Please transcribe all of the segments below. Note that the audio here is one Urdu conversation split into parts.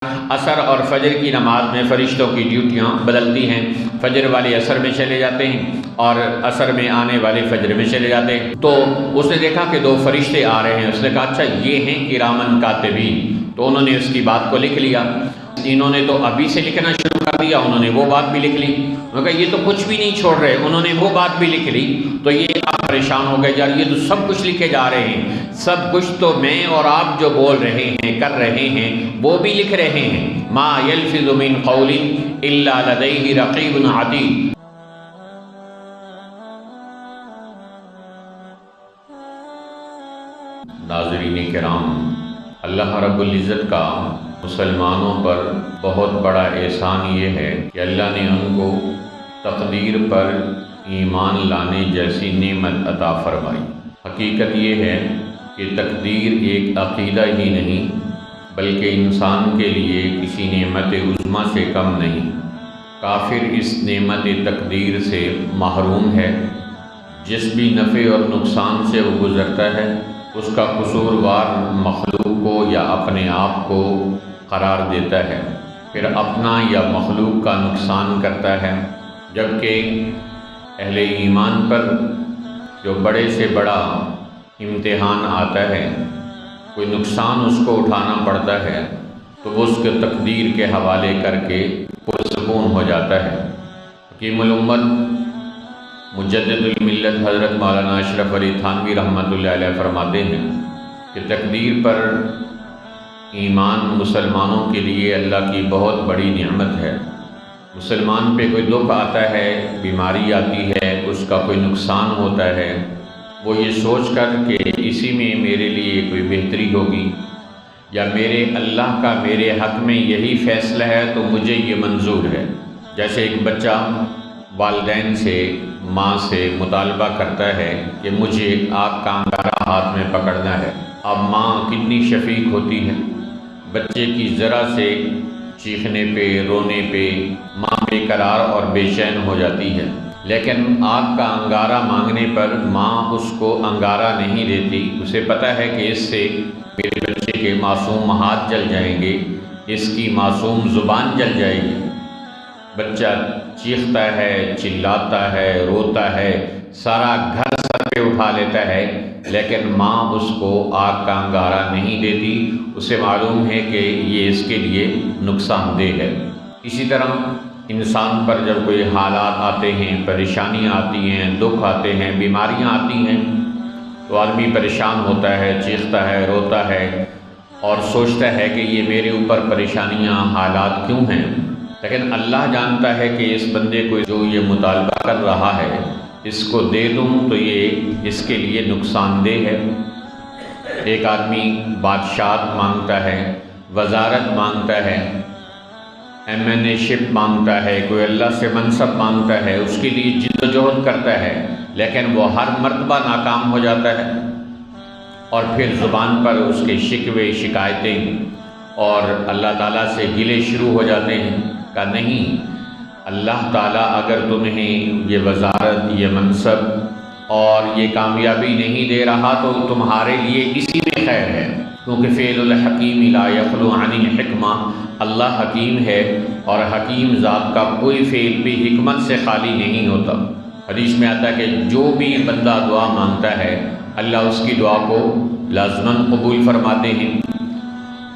عصر اور فجر کی نماز میں فرشتوں کی ڈیوٹیاں بدلتی ہیں، فجر والے عصر میں چلے جاتے ہیں اور عصر میں آنے والے فجر میں چلے جاتے ہیں۔ تو اس نے دیکھا کہ دو فرشتے آ رہے ہیں، اس نے کہا اچھا یہ ہیں کرامن کاتبین، تو انہوں نے اس کی بات کو لکھ لیا۔ انہوں نے تو ابھی سے لکھنا شروع کر دیا، انہوں نے وہ بات بھی لکھ لی۔ انہوں نے کہا یہ تو کچھ بھی نہیں چھوڑ رہے، انہوں نے وہ بات بھی لکھ لی، تو یہ آپ پریشان ہو گئے یار، یہ تو سب کچھ لکھے جا رہے ہیں، سب کچھ تو میں اور آپ جو بول رہے ہیں کر رہے ہیں وہ بھی لکھ رہے ہیں۔ ما یلفظ من قول الا لدیہ رقیب عتید۔ ناظرین کرام، اللہ رب العزت کا مسلمانوں پر بہت بڑا احسان یہ ہے کہ اللہ نے ان کو تقدیر پر ایمان لانے جیسی نعمت عطا فرمائی۔ حقیقت یہ ہے کہ تقدیر ایک عقیدہ ہی نہیں بلکہ انسان کے لیے کسی نعمت عظمیٰ سے کم نہیں۔ کافر اس نعمت تقدیر سے محروم ہے۔ جس بھی نفع اور نقصان سے وہ گزرتا ہے اس کا قصوروار مخلوق کو یا اپنے آپ کو قرار دیتا ہے، پھر اپنا یا مخلوق کا نقصان کرتا ہے، جبکہ اہل ایمان پر جو بڑے سے بڑا امتحان آتا ہے، کوئی نقصان اس کو اٹھانا پڑتا ہے تو وہ اس کے تقدیر کے حوالے کر کے پرسکون ہو جاتا ہے۔ حکیم الامت مجدد الملت حضرت مولانا اشرف علی تھانوی رحمۃ اللہ علیہ فرماتے ہیں کہ تقدیر پر ایمان مسلمانوں کے لیے اللہ کی بہت بڑی نعمت ہے۔ مسلمان پہ کوئی دکھ آتا ہے، بیماری آتی ہے، اس کا کوئی نقصان ہوتا ہے، وہ یہ سوچ کر کہ اسی میں میرے لیے کوئی بہتری ہوگی یا میرے اللہ کا میرے حق میں یہی فیصلہ ہے تو مجھے یہ منظور ہے۔ جیسے ایک بچہ والدین سے، ماں سے مطالبہ کرتا ہے کہ مجھے آگ کا انگارہ ہاتھ میں پکڑنا ہے۔ اب ماں کتنی شفیق ہوتی ہے، بچے کی ذرا سے چیخنے پہ، رونے پہ ماں بے قرار اور بے چین ہو جاتی ہے، لیکن آگ کا انگارہ مانگنے پر ماں اس کو انگارہ نہیں دیتی۔ اسے پتہ ہے کہ اس سے میرے بچے کے معصوم ہاتھ جل جائیں گے، اس کی معصوم زبان جل جائے گی۔ بچہ چیختا ہے، چلاتا ہے، روتا ہے، سارا گھر سر پہ اٹھا لیتا ہے، لیکن ماں اس کو آگ کا انگارہ نہیں دیتی۔ اسے معلوم ہے کہ یہ اس کے لیے نقصان دہ ہے۔ اسی طرح انسان پر جب کوئی حالات آتے ہیں، پریشانیاں آتی ہیں، دکھ آتے ہیں، بیماریاں آتی ہیں تو آدمی پریشان ہوتا ہے، چیختا ہے، روتا ہے اور سوچتا ہے کہ یہ میرے اوپر پریشانیاں، حالات کیوں ہیں، لیکن اللہ جانتا ہے کہ اس بندے کو جو یہ مطالبہ کر رہا ہے اس کو دے دوں تو یہ اس کے لیے نقصان دہ ہے۔ ایک آدمی بادشاہت مانگتا ہے، وزارت مانگتا ہے، MNA شپ مانگتا ہے، کوئی اللہ سے منصب مانگتا ہے، اس کے لیے جد و جہد کرتا ہے، لیکن وہ ہر مرتبہ ناکام ہو جاتا ہے اور پھر زبان پر اس کے شکوے، شکایتیں اور اللہ تعالیٰ سے گلے شروع ہو جاتے ہیں کہ نہیں، اللہ تعالیٰ اگر تمہیں یہ وزارت، یہ منصب اور یہ کامیابی نہیں دے رہا تو تمہارے لیے اسی میں خیر ہے، کیونکہ فعل الحکیم لا یخلو عن الحکمہ، اللہ حکیم ہے اور حکیم ذات کا کوئی فعل بھی حکمت سے خالی نہیں ہوتا۔ حدیث میں آتا ہے کہ جو بھی بندہ دعا مانگتا ہے اللہ اس کی دعا کو لازماً قبول فرماتے ہیں۔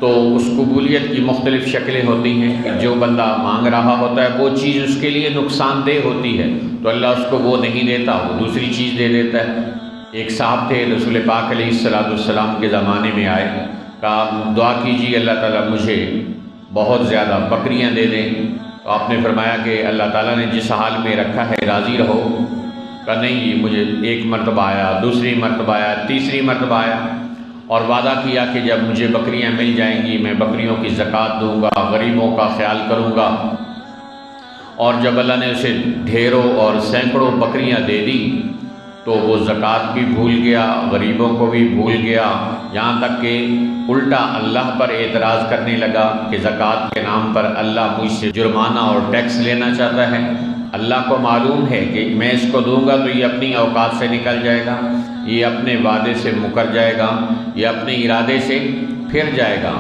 تو اس قبولیت کی مختلف شکلیں ہوتی ہیں۔ جو بندہ مانگ رہا ہوتا ہے وہ چیز اس کے لیے نقصان دہ ہوتی ہے تو اللہ اس کو وہ نہیں دیتا، وہ دوسری چیز دے دیتا ہے۔ ایک صاحب تھے، رسول پاک علیہ السلام کے زمانے میں آئے، کہا دعا کیجیے اللہ تعالیٰ مجھے بہت زیادہ بکریاں دے دیں، تو آپ نے فرمایا کہ اللہ تعالیٰ نے جس حال میں رکھا ہے راضی رہو۔ کہا نہیں، مجھے ایک مرتبہ آیا، دوسری مرتبہ آیا، تیسری مرتبہ آیا اور وعدہ کیا کہ جب مجھے بکریاں مل جائیں گی میں بکریوں کی زکوٰۃ دوں گا، غریبوں کا خیال کروں گا۔ اور جب اللہ نے اسے ڈھیروں اور سینکڑوں بکریاں دے دی تو وہ زکوٰۃ بھی بھول گیا، غریبوں کو بھی بھول گیا، یہاں تک کہ الٹا اللہ پر اعتراض کرنے لگا کہ زکوٰۃ کے نام پر اللہ مجھ سے جرمانہ اور ٹیکس لینا چاہتا ہے۔ اللہ کو معلوم ہے کہ میں اس کو دوں گا تو یہ اپنی اوقات سے نکل جائے گا، یہ اپنے وعدے سے مکر جائے گا، یہ اپنے ارادے سے پھر جائے گا،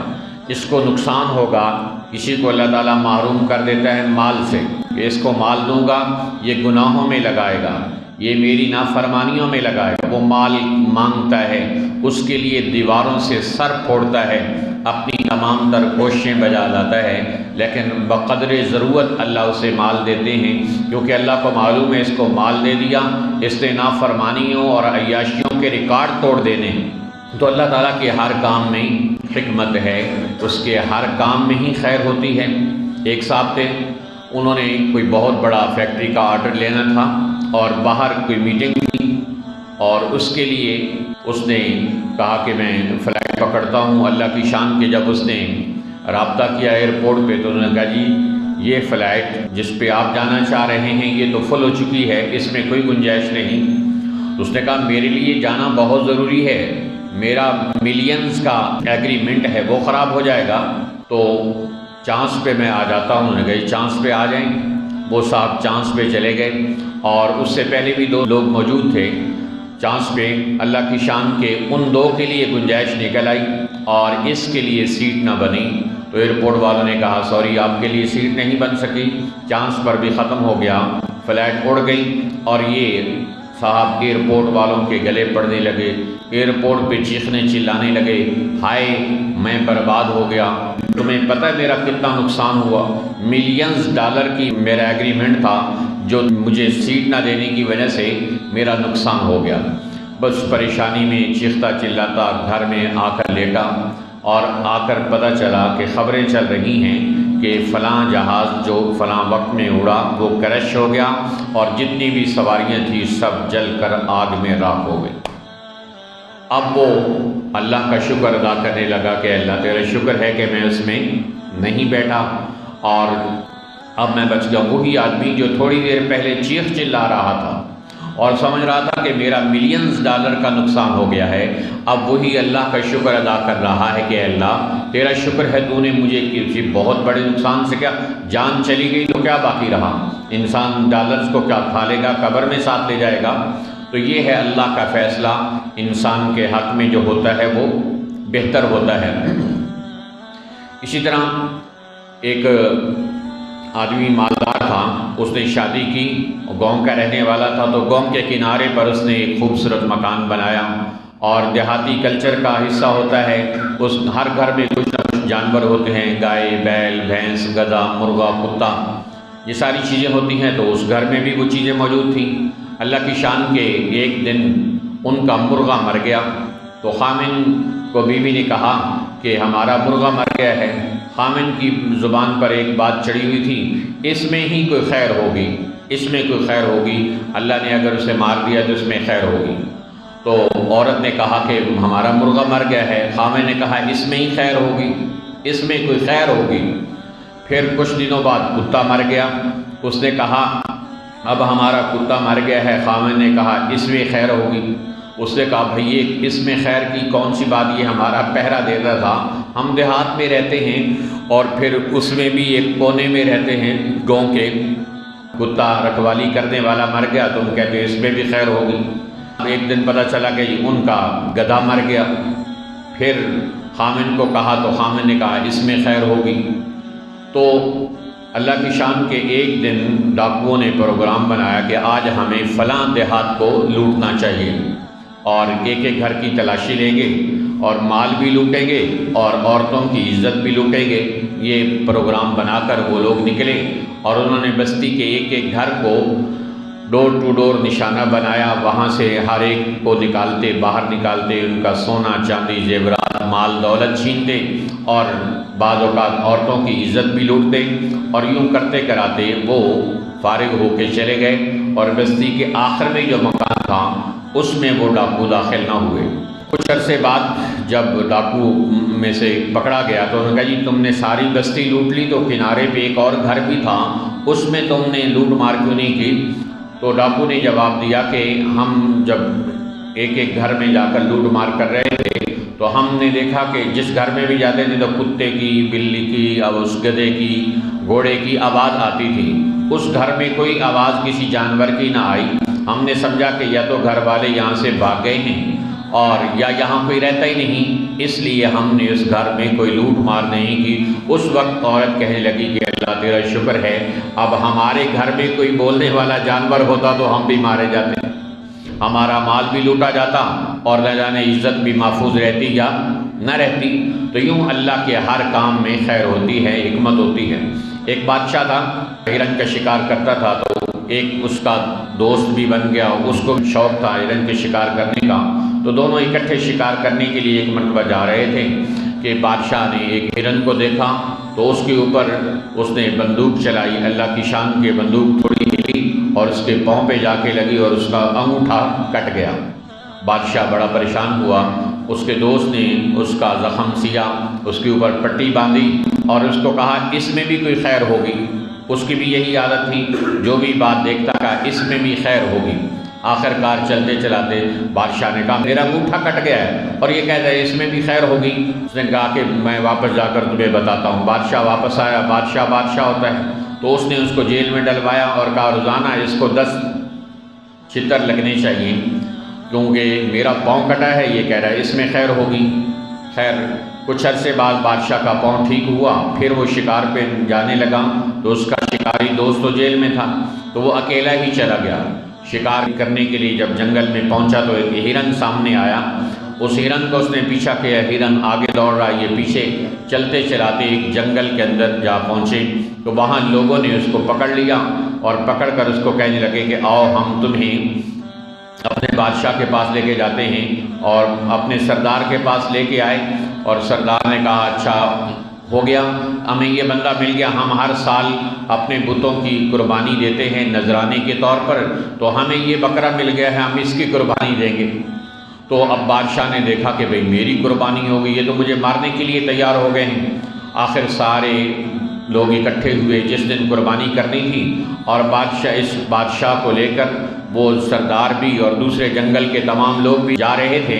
اس کو نقصان ہوگا، کسی کو اللہ تعالیٰ محروم کر دیتا ہے مال سے کہ اس کو مال دوں گا یہ گناہوں میں لگائے گا، یہ میری نافرمانیوں میں لگائے گا، وہ مال مانگتا ہے، اس کے لیے دیواروں سے سر پھوڑتا ہے، اپنی تمام تر کوششیں بجا لاتا ہے، لیکن بقدر ضرورت اللہ اسے مال دیتے ہیں، کیونکہ اللہ کو معلوم ہے اس کو مال دے دیا اس نے نافرمانیوں اور عیاشیوں کے ریکارڈ توڑ دینے ہیں۔ تو اللہ تعالیٰ کے ہر کام میں حکمت ہے، اس کے ہر کام میں ہی خیر ہوتی ہے۔ ایک صاحب تھے، انہوں نے کوئی بہت بڑا فیکٹری کا آرڈر لینا تھا اور باہر کوئی میٹنگ تھی، اور اس کے لیے اس نے کہا کہ میں فلائٹ پکڑتا ہوں، اللہ کی شان کے جب اس نے رابطہ کیا ایئرپورٹ پہ تو انہوں نے کہا جی یہ فلائٹ جس پہ آپ جانا چاہ رہے ہیں یہ تو فل ہو چکی ہے، اس میں کوئی گنجائش نہیں۔ تو اس نے کہا میرے لیے جانا بہت ضروری ہے، میرا ملینز کا ایگریمنٹ ہے وہ خراب ہو جائے گا، تو چانس پہ میں آ جاتا ہوں۔ انہوں نے کہا چانس پہ آ جائیں۔ وہ صاحب چانس پہ چلے گئے، اور اس سے پہلے بھی 2 لوگ موجود تھے چانس پہ۔ اللہ کی شان کے ان 2 کے لیے گنجائش نکل آئی اور اس کے لیے سیٹ نہ بنی، تو ایئرپورٹ والوں نے کہا سوری آپ کے لیے سیٹ نہیں بن سکی، چانس پر بھی ختم ہو گیا، فلائٹ اڑ گئی، اور یہ صاحب ایئرپورٹ والوں کے گلے پڑنے لگے، ایئرپورٹ پہ چیخنے چلانے لگے، ہائے میں برباد ہو گیا، تمہیں پتہ ہے میرا کتنا نقصان ہوا، ملینز ڈالر کی میرا ایگریمنٹ تھا جو مجھے سیٹ نہ دینے کی وجہ سے میرا نقصان ہو گیا۔ بس پریشانی میں چیختا چلاتا گھر میں آ کر لیٹا، اور آ کر پتہ چلا کہ خبریں چل رہی ہیں کہ فلاں جہاز جو فلاں وقت میں اڑا وہ کرش ہو گیا، اور جتنی بھی سواریاں تھیں سب جل کر آگ میں راکھ ہو گئی۔ اب وہ اللہ کا شکر ادا کرنے لگا کہ اللہ تیرا شکر ہے کہ میں اس میں نہیں بیٹھا، اور اب میں بچ گیا۔ وہی آدمی جو تھوڑی دیر پہلے چیخ چلا رہا تھا اور سمجھ رہا تھا کہ میرا ملینز ڈالر کا نقصان ہو گیا ہے، اب وہی اللہ کا شکر ادا کر رہا ہے کہ اللہ تیرا شکر ہے تو نے مجھے کسی بہت بڑے نقصان سے، کیا جان چلی گئی تو کیا باقی رہا، انسان ڈالرز کو کیا کھا لے گا، قبر میں ساتھ لے جائے گا۔ تو یہ ہے اللہ کا فیصلہ، انسان کے حق میں جو ہوتا ہے وہ بہتر ہوتا ہے۔ اسی طرح ایک آدمی مالدار تھا، اس نے شادی کی، گاؤں کا رہنے والا تھا، تو گاؤں کے کنارے پر اس نے ایک خوبصورت مکان بنایا، اور دیہاتی کلچر کا حصہ ہوتا ہے، اس ہر گھر میں کچھ نہ کچھ جانور ہوتے ہیں، گائے، بیل، بھینس، گدھا، مرغا، کتا، یہ ساری چیزیں ہوتی ہیں، تو اس گھر میں بھی وہ چیزیں موجود تھیں۔ اللہ کی شان کے ایک دن ان کا مرغا مر گیا، تو خامن کو بیوی نے کہا کہ ہمارا مرغا مر گیا ہے۔ خامن کی زبان پر ایک بات چڑھی ہوئی تھی، اس میں ہی کوئی خیر ہوگی، اس میں کوئی خیر ہوگی، اللہ نے اگر اسے مار دیا تو اس میں خیر ہوگی۔ تو عورت نے کہا کہ ہمارا مرغا مر گیا ہے، خامن نے کہا اس میں ہی خیر ہوگی، اس میں کوئی خیر ہوگی۔ پھر کچھ دنوں بعد کتا مر گیا، اس نے کہا اب ہمارا کتا مر گیا ہے، خامن نے کہا اس میں خیر ہوگی۔ اس نے کہا بھئی یہ اس میں خیر کی کون سی بات، یہ ہمارا پہرا دیتا تھا، ہم دیہات میں رہتے ہیں اور پھر اس میں بھی ایک کونے میں رہتے ہیں گاؤں کے، کتا رکھوالی کرنے والا مر گیا تو ہم کہتے ہیں اس میں بھی خیر ہوگی۔ ایک دن پتہ چلا کہ ان کا گدھا مر گیا، پھر خامن کو کہا تو خامن نے کہا اس میں خیر ہوگی۔ تو اللہ کی شان کے ایک دن ڈاکوؤں نے پروگرام بنایا کہ آج ہمیں فلاں دیہات کو لوٹنا چاہیے، اور ایک ایک گھر کی تلاشی لیں گے اور مال بھی لوٹیں گے اور عورتوں کی عزت بھی لوٹیں گے۔ یہ پروگرام بنا کر وہ لوگ نکلے، اور انہوں نے بستی کے ایک ایک گھر کو ڈور ٹو ڈور نشانہ بنایا، وہاں سے ہر ایک کو نکالتے، باہر نکالتے، ان کا سونا چاندی زیورات مال دولت چھینتے، اور بعض اوقات عورتوں کی عزت بھی لوٹتے، اور یوں کرتے کراتے وہ فارغ ہو کے چلے گئے، اور بستی کے آخر میں جو مکان تھا اس میں وہ ڈاکو داخل نہ ہوئے۔ کچھ عرصے بعد جب ڈاکو میں سے پکڑا گیا تو انہوں نے کہا جی تم نے ساری بستی لوٹ لی، تو کنارے پہ ایک اور گھر بھی تھا اس میں تم نے لوٹ مار کیوں نہیں کی؟ تو ڈاکو نے جواب دیا کہ ہم جب ایک ایک گھر میں جا کر لوٹ مار کر رہے تھے تو ہم نے دیکھا کہ جس گھر میں بھی جاتے تھے تو کتے کی، بلی کی اور اس گدھے کی، گھوڑے کی آواز آتی تھی، اس گھر میں کوئی آواز کسی جانور کی نہ آئی۔ ہم نے سمجھا کہ یا تو گھر والے یہاں سے بھاگ گئے ہیں اور یا یہاں کوئی رہتا ہی نہیں، اس لیے ہم نے اس گھر میں کوئی لوٹ مار نہیں کی۔ اس وقت عورت کہنے لگی کہ اللہ تیرا شکر ہے، اب ہمارے گھر میں کوئی بولنے والا جانور ہوتا تو ہم بھی مارے جاتے، ہمارا مال بھی لوٹا جاتا اور نہ جانے عزت بھی محفوظ رہتی یا نہ رہتی۔ تو یوں اللہ کے ہر کام میں خیر ہوتی ہے، حکمت ہوتی ہے۔ ایک بادشاہ تھا، ہرن کا شکار کرتا تھا، تو ایک اس کا دوست بھی بن گیا، اس کو شوق تھا ہرن کے شکار کرنے کا، تو دونوں اکٹھے شکار کرنے کے لیے ایک مرتبہ جا رہے تھے کہ بادشاہ نے ایک ہرن کو دیکھا تو اس کے اوپر اس نے بندوق چلائی، اللہ کی شان کے بندوق تھوڑی ہلی اور اس کے پاؤں پہ جا کے لگی اور اس کا انگوٹھا کٹ گیا۔ بادشاہ بڑا پریشان ہوا، اس کے دوست نے اس کا زخم سیا، اس کے اوپر پٹی باندھی اور اس کو کہا اس میں بھی کوئی خیر ہوگی۔ اس کی بھی یہی عادت تھی، جو بھی بات دیکھتا تھا اس میں بھی خیر ہوگی۔ آخر کار چلتے چلاتے بادشاہ نے کہا میرا انگوٹھا کٹ گیا ہے اور یہ کہتا ہے اس میں بھی خیر ہوگی۔ اس نے کہا کہ میں واپس جا کر تمہیں بتاتا ہوں۔ بادشاہ واپس آیا، بادشاہ ہوتا ہے، تو اس نے اس کو جیل میں ڈلوایا اور کہا روزانہ اس کو 10 چھتر لگنے چاہیے، کیونکہ میرا پاؤں کٹا ہے، یہ کہہ رہا ہے اس میں خیر ہوگی۔ خیر کچھ عرصے بعد بادشاہ کا پاؤں ٹھیک ہوا، پھر وہ شکار پہ جانے لگا تو اس کا شکاری دوست تو جیل میں تھا، تو وہ اکیلا ہی چلا گیا شکار کرنے کے لیے۔ جب جنگل میں پہنچا تو ایک ہرن سامنے آیا، اس ہرن کو اس نے پیچھا کیا، ہرن آگے دوڑ رہا، یہ پیچھے۔ چلتے چلاتے ایک جنگل کے اندر جا پہنچے تو وہاں لوگوں نے اس کو پکڑ لیا اور پکڑ کر اس کو کہنے لگے کہ آؤ ہم تمہیں اپنے بادشاہ کے پاس لے کے جاتے ہیں، اور اپنے سردار کے پاس لے کے آئے۔ اور سردار نے کہا اچھا ہو گیا، ہمیں یہ بندہ مل گیا، ہم ہر سال اپنے بتوں کی قربانی دیتے ہیں نذرانے کے طور پر، تو ہمیں یہ بکرا مل گیا ہے، ہم اس کی قربانی دیں گے۔ تو اب بادشاہ نے دیکھا کہ بھئی میری قربانی ہو گئی، یہ تو مجھے مارنے کے لیے تیار ہو گئے ہیں۔ آخر سارے لوگ اکٹھے ہوئے جس دن قربانی کرنی تھی، اور اس بادشاہ کو لے کر وہ سردار بھی اور دوسرے جنگل کے تمام لوگ بھی جا رہے تھے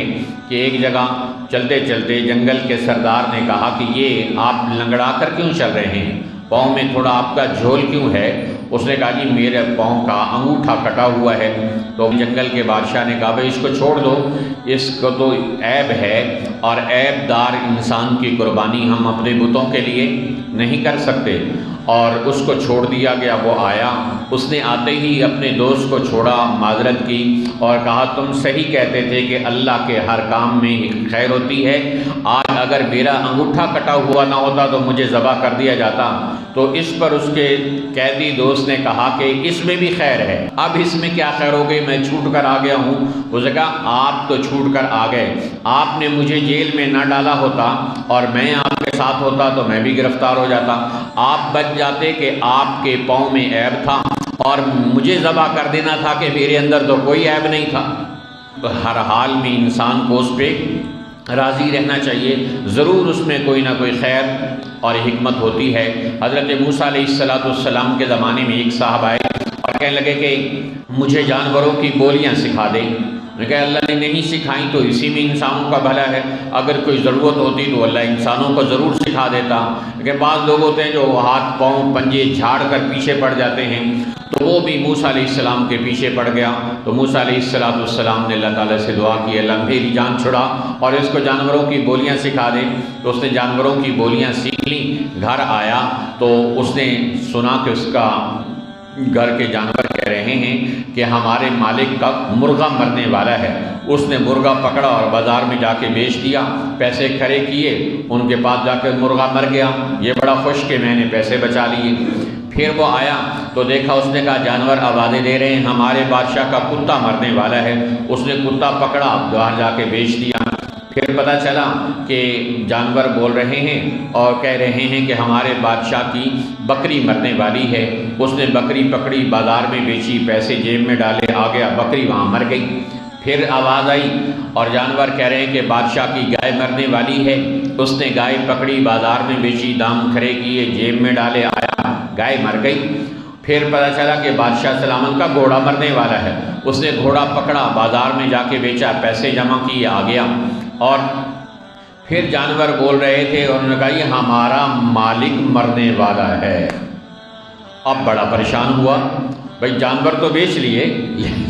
کہ ایک جگہ چلتے چلتے جنگل کے سردار نے کہا کہ یہ آپ لنگڑا کر کیوں چل رہے ہیں، پاؤں میں تھوڑا آپ کا جھول کیوں ہے؟ اس نے کہا جی میرے پاؤں کا انگوٹھا کٹا ہوا ہے۔ تو جنگل کے بادشاہ نے کہا بھئی اس کو چھوڑ دو، اس کو تو عیب ہے، اور عیب دار انسان کی قربانی ہم اپنے بتوں کے لیے نہیں کر سکتے۔ اور اس کو چھوڑ دیا گیا۔ وہ آیا، اس نے آتے ہی اپنے دوست کو چھوڑا، معذرت کی اور کہا تم صحیح کہتے تھے کہ اللہ کے ہر کام میں خیر ہوتی ہے، آج اگر میرا انگوٹھا کٹا ہوا نہ ہوتا تو مجھے ذبح کر دیا جاتا۔ تو اس پر اس کے قیدی دوست نے کہا کہ اس میں بھی خیر ہے، اب اس میں کیا خیر ہو گئی، میں چھوٹ کر آ گیا ہوں۔ اس نے کہا آپ تو چھوٹ کر آ گئے، آپ نے مجھے جیل میں نہ ڈالا ہوتا اور میں آپ کے ساتھ ہوتا تو میں بھی گرفتار ہو جاتا، آپ بچ جاتے کہ آپ کے پاؤں میں عیب تھا اور مجھے ذبح کر دینا تھا کہ میرے اندر تو کوئی عیب نہیں تھا۔ تو ہر حال میں انسان کو اس پہ راضی رہنا چاہیے، ضرور اس میں کوئی نہ کوئی خیر اور حکمت ہوتی ہے۔ حضرت موسیٰ علیہ السلام کے زمانے میں ایک صاحب آئے اور کہنے لگے کہ مجھے جانوروں کی بولیاں سکھا دیں۔ میں کہا اللہ نے نہیں سکھائیں تو اسی میں انسانوں کا بھلا ہے، اگر کوئی ضرورت ہوتی تو اللہ انسانوں کو ضرور سکھا دیتا۔ لیکن بعض لوگ ہوتے ہیں جو ہاتھ پاؤں پنجے جھاڑ کر پیچھے پڑ جاتے ہیں، تو وہ بھی موسیٰ علیہ السلام کے پیچھے پڑ گیا۔ تو موسیٰ علیہ السلام نے اللہ تعالیٰ سے دعا کی اللہ میری جان چھڑا اور اس کو جانوروں کی بولیاں سکھا دے۔ تو اس نے جانوروں کی بولیاں سیکھ لی، گھر آیا تو اس نے سنا کہ اس کا گھر کے جانور کہہ رہے ہیں کہ ہمارے مالک کا مرغا مرنے والا ہے۔ اس نے مرغا پکڑا اور بازار میں جا کے بیچ دیا، پیسے کھڑے کیے، ان کے پاس جا کے مرغا مر گیا۔ یہ بڑا خوش کہ میں نے پیسے بچا لیے۔ پھر وہ آیا تو دیکھا، اس نے کہا جانور آوازیں دے رہے ہیں ہمارے بادشاہ کا کتا مرنے والا ہے۔ اس نے کتا پکڑا، باہر جا کے بیچ دیا۔ پھر پتہ چلا کہ جانور بول رہے ہیں اور کہہ رہے ہیں کہ ہمارے بادشاہ کی بکری مرنے والی ہے۔ اس نے بکری پکڑی، بازار میں بیچی، پیسے جیب میں ڈالے، آ گیا، بکری وہاں مر گئی۔ پھر آواز آئی اور جانور کہہ رہے ہیں کہ بادشاہ کی گائے مرنے والی ہے۔ اس نے گائے پکڑی، بازار میں بیچی، دام کھڑے کیے، جیب میں ڈالے، آیا، گائے مر گئی۔ پھر پتہ چلا کہ بادشاہ سلامت کا گھوڑا مرنے والا ہے۔ اس نے گھوڑا پکڑا، بازار میں جا کے بیچا، پیسے جمع کیے، آ گیا۔ اور پھر جانور بول رہے تھے اور انہوں نے کہا یہ ہمارا مالک مرنے والا ہے۔ اب بڑا پریشان ہوا، بھائی جانور تو بیچ لیے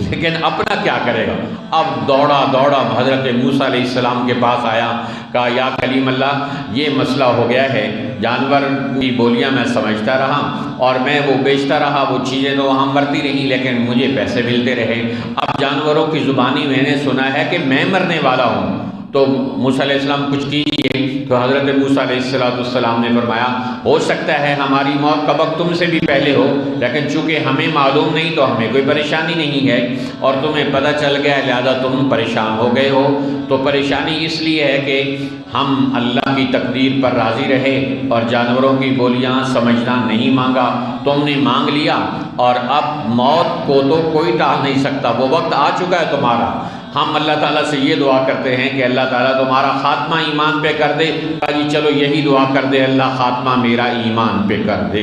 لیکن اپنا کیا کرے گا؟ اب دوڑا حضرت موسیٰ علیہ السلام کے پاس آیا، کہا یا کلیم اللہ یہ مسئلہ ہو گیا ہے، جانور کی بولیاں میں سمجھتا رہا اور میں وہ بیچتا رہا، وہ چیزیں تو وہاں مرتی رہی لیکن مجھے پیسے ملتے رہے، اب جانوروں کی زبانی میں نے سنا ہے کہ میں مرنے والا ہوں، تو موسیٰ علیہ السلام کچھ کیجیے۔ تو حضرت موسیٰ علیہ السلام نے فرمایا ہو سکتا ہے ہماری موت کا وقت تم سے بھی پہلے ہو، لیکن چونکہ ہمیں معلوم نہیں تو ہمیں کوئی پریشانی نہیں ہے، اور تمہیں پتہ چل گیا لہذا تم پریشان ہو گئے ہو، تو پریشانی اس لیے ہے کہ ہم اللہ کی تقدیر پر راضی رہے اور جانوروں کی بولیاں سمجھنا نہیں مانگا، تم نے مانگ لیا اور اب موت کو تو کوئی ٹال نہیں سکتا، وہ وقت آ چکا ہے تمہارا۔ ہم اللہ تعالیٰ سے یہ دعا کرتے ہیں کہ اللہ تعالیٰ تمہارا خاتمہ ایمان پہ کر دے، جی چلو یہی دعا کر دے اللہ خاتمہ میرا ایمان پہ کر دے۔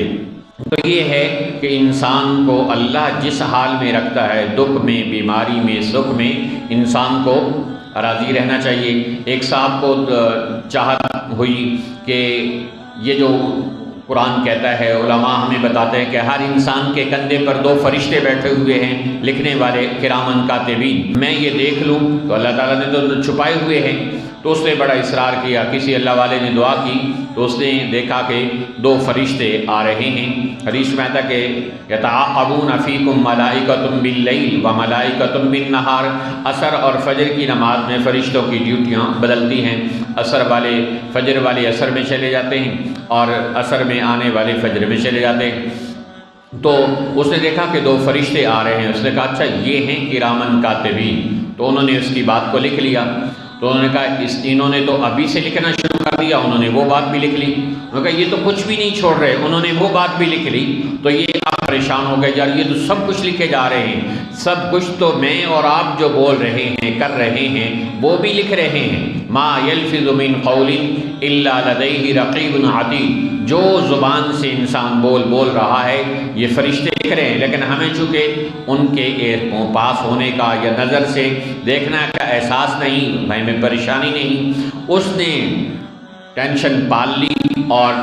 تو یہ ہے کہ انسان کو اللہ جس حال میں رکھتا ہے، دکھ میں، بیماری میں، سکھ میں، انسان کو راضی رہنا چاہیے۔ ایک صاحب کو چاہت ہوئی کہ یہ جو قرآن کہتا ہے، علماء ہمیں بتاتے ہیں کہ ہر انسان کے کندھے پر 2 فرشتے بیٹھے ہوئے ہیں لکھنے والے کرامن کاتبین، میں یہ دیکھ لوں، تو اللہ تعالیٰ نے تو چھپائے ہوئے ہیں، تو اس نے بڑا اصرار کیا، کسی اللہ والے نے دعا کی تو اس نے دیکھا کہ 2 فرشتے آ رہے ہیں۔ حدیث میں آتا کہ یتعاقبون فیکم ملائکۃ باللیل و ملائکۃ بالنہار، عصر اور فجر کی نماز میں فرشتوں کی ڈیوٹیاں بدلتی ہیں، فجر والے عصر میں چلے جاتے ہیں اور عصر میں آنے والے فجر میں چلے جاتے ہیں۔ تو اس نے دیکھا کہ 2 فرشتے آ رہے ہیں، اس نے کہا اچھا یہ ہیں کرامن کاتبین، تو انہوں نے اس کی بات کو لکھ لیا۔ تو انہوں نے کہا انہوں نے تو ابھی سے لکھنا شروع کر دیا، انہوں نے وہ بات بھی لکھ لی، انہوں نے کہا یہ تو کچھ بھی نہیں چھوڑ رہے، انہوں نے وہ بات بھی لکھ لی، تو یہ آپ پریشان ہو گئے یار یہ تو سب کچھ لکھے جا رہے ہیں، سب کچھ تو میں اور آپ جو بول رہے ہیں کر رہے ہیں وہ بھی لکھ رہے ہیں۔ ما یلفظ من قول الا لدیہ رقیب عتید، جو زبان سے انسان بول رہا ہے یہ فرشتے لکھ رہے ہیں، لیکن ہمیں چونکہ ان کے پاس ہونے کا یا نظر سے دیکھنا کا احساس نہیں، ہمیں پریشانی نہیں۔ اس نے ٹینشن پال لی اور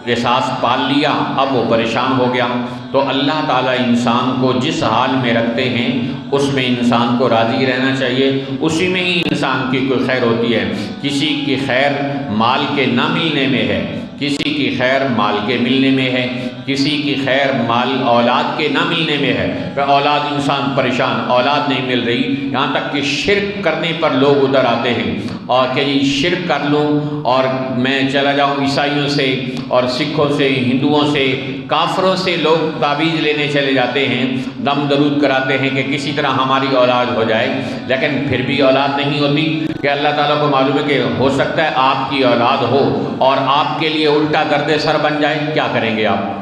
احساس پال لیا، اب وہ پریشان ہو گیا۔ تو اللہ تعالیٰ انسان کو جس حال میں رکھتے ہیں اس میں انسان کو راضی رہنا چاہیے، اسی میں ہی انسان کی کوئی خیر ہوتی ہے۔ کسی کی خیر مال کے نہ ملنے میں ہے، کسی کی خیر مال کے ملنے میں ہے، کسی کی خیر مال اولاد کے نہ ملنے میں ہے۔ اولاد انسان پریشان، اولاد نہیں مل رہی، یہاں تک کہ شرک کرنے پر لوگ ادھر آتے ہیں اور کہ جی شرک کر لوں اور میں چلا جاؤں عیسائیوں سے اور سکھوں سے، ہندوؤں سے، کافروں سے لوگ تعویذ لینے چلے جاتے ہیں، دم درود کراتے ہیں کہ کسی طرح ہماری اولاد ہو جائے، لیکن پھر بھی اولاد نہیں ہوتی کہ اللہ تعالیٰ کو معلوم ہے کہ ہو سکتا ہے آپ کی اولاد ہو اور آپ کے لیے الٹا درد سر بن جائے، کیا کریں گے آپ؟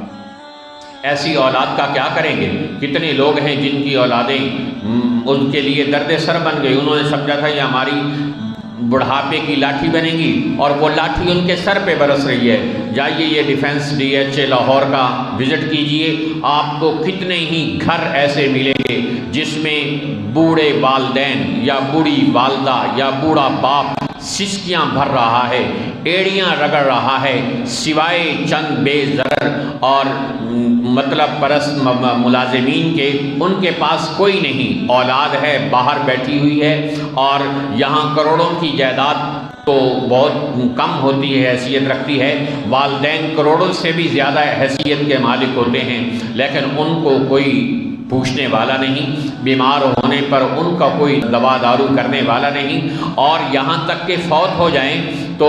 ایسی اولاد کا کیا کریں گے؟ کتنے لوگ ہیں جن کی اولادیں ان کے لیے درد سر بن گئی، انہوں نے سمجھا تھا یہ ہماری بڑھاپے کی لاٹھی بنے گی اور وہ لاٹھی ان کے سر پہ برس رہی ہے۔ جائیے یہ ڈیفنس DHA لاہور کا وزٹ کیجئے، آپ کو کتنے ہی گھر ایسے ملیں گے جس میں بوڑھے والدین یا بوڑھی والدہ یا بوڑھا باپ سسکیاں بھر رہا ہے، ایڑیاں رگڑ رہا ہے، سوائے چند بے ضرر اور مطلب پرست ملازمین کے ان کے پاس کوئی نہیں، اولاد ہے باہر بیٹھی ہوئی ہے، اور یہاں کروڑوں کی جائیداد تو بہت کم ہوتی ہے، حیثیت رکھتی ہے، والدین کروڑوں سے بھی زیادہ حیثیت کے مالک ہوتے ہیں، لیکن ان کو کوئی پوچھنے والا نہیں، بیمار ہونے پر ان کا کوئی دوا دارو کرنے والا نہیں، اور یہاں تک کہ فوت ہو جائیں تو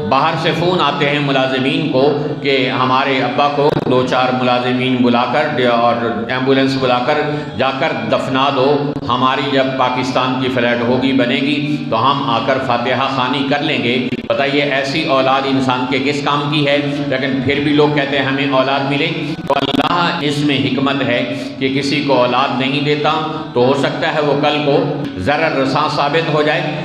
باہر سے فون آتے ہیں ملازمین کو کہ ہمارے ابا کو 2-4 ملازمین بلا کر اور ایمبولنس بلا کر جا کر دفنا دو، ہماری جب پاکستان کی فلائٹ ہوگی بنے گی تو ہم آ کر فاتحہ خوانی کر لیں گے۔ بتائیے ایسی اولاد انسان کے کس کام کی ہے؟ لیکن پھر بھی لوگ کہتے ہیں ہمیں اولاد ملے۔ تو اللہ اس میں حکمت ہے کہ کسی کو اولاد نہیں دیتا تو ہو سکتا ہے وہ کل کو ضرر رساں ثابت ہو جائے،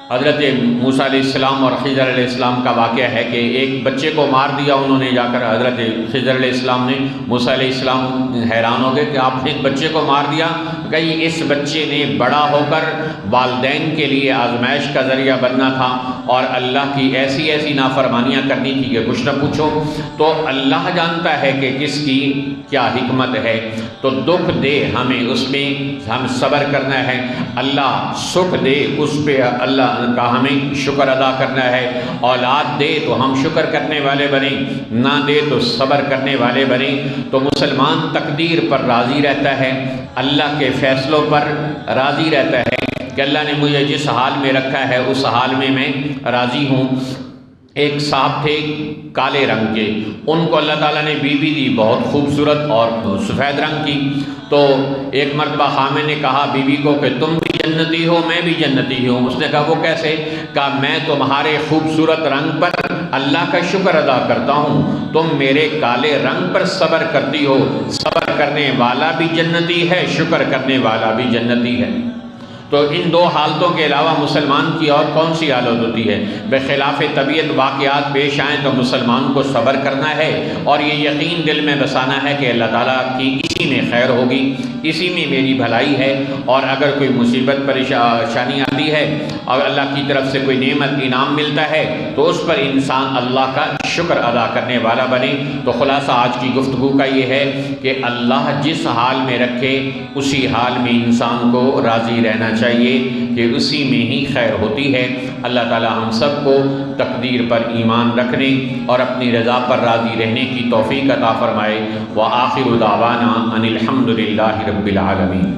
حضرت موسیٰ علیہ السلام اور خضر علیہ السلام کا واقعہ ہے کہ ایک بچے کو مار دیا انہوں نے جا کر. حضرت خضر علیہ السلام نے. موسیٰ علیہ السلام حیران ہو گئے کہ آپ نے ایک بچے کو مار دیا. کہ اس بچے نے بڑا ہو کر والدین کے لیے آزمائش کا ذریعہ بننا تھا اور اللہ کی ایسی ایسی نافرمانیاں کرنی تھی کہ کچھ نہ پوچھو. تو اللہ جانتا ہے کہ کس کی کیا حکمت ہے. تو دکھ دے ہمیں اس میں ہم صبر کرنا ہے. اللہ سکھ دے اس پہ اللہ کا ہمیں شکر ادا کرنا ہے. اولاد دے تو ہم شکر کرنے والے بنیں, نہ دے تو صبر کرنے والے بنیں. تو مسلمان تقدیر پر راضی رہتا ہے, اللہ کے فیصلوں پر راضی رہتا ہے کہ اللہ نے مجھے جس حال میں رکھا ہے اس حال میں راضی ہوں. ایک صاحب تھے کالے رنگ کے, ان کو اللہ تعالیٰ نے بیوی دی بہت خوبصورت اور سفید رنگ کی. تو ایک مرتبہ خامن نے کہا بیوی کو کہ تم بھی جنتی ہو میں بھی جنتی ہوں. اس نے کہا وہ کیسے؟ کہا میں تمہارے خوبصورت رنگ پر اللہ کا شکر ادا کرتا ہوں, تم میرے کالے رنگ پر صبر کرتی ہو. صبر کرنے والا بھی جنتی ہے, شکر کرنے والا بھی جنتی ہے. تو ان دو حالتوں کے علاوہ مسلمان کی اور کون سی حالت ہوتی ہے؟ بخلاف طبیعت واقعات پیش آئیں تو مسلمان کو صبر کرنا ہے اور یہ یقین دل میں بسانا ہے کہ اللہ تعالیٰ کی اسی میں خیر ہوگی, اسی میں میری بھلائی ہے. اور اگر کوئی مصیبت پریشانی آتی ہے اور اللہ کی طرف سے کوئی نعمت انعام ملتا ہے تو اس پر انسان اللہ کا شکر ادا کرنے والا بنے. تو خلاصہ آج کی گفتگو کا یہ ہے کہ اللہ جس حال میں رکھے اسی حال میں انسان کو راضی رہنا چاہیے کہ اسی میں ہی خیر ہوتی ہے. اللہ تعالی ہم سب کو تقدیر پر ایمان رکھنے اور اپنی رضا پر راضی رہنے کی توفیق عطا فرمائے. وآخر دعوانا ان الحمد للہ رب العالمین.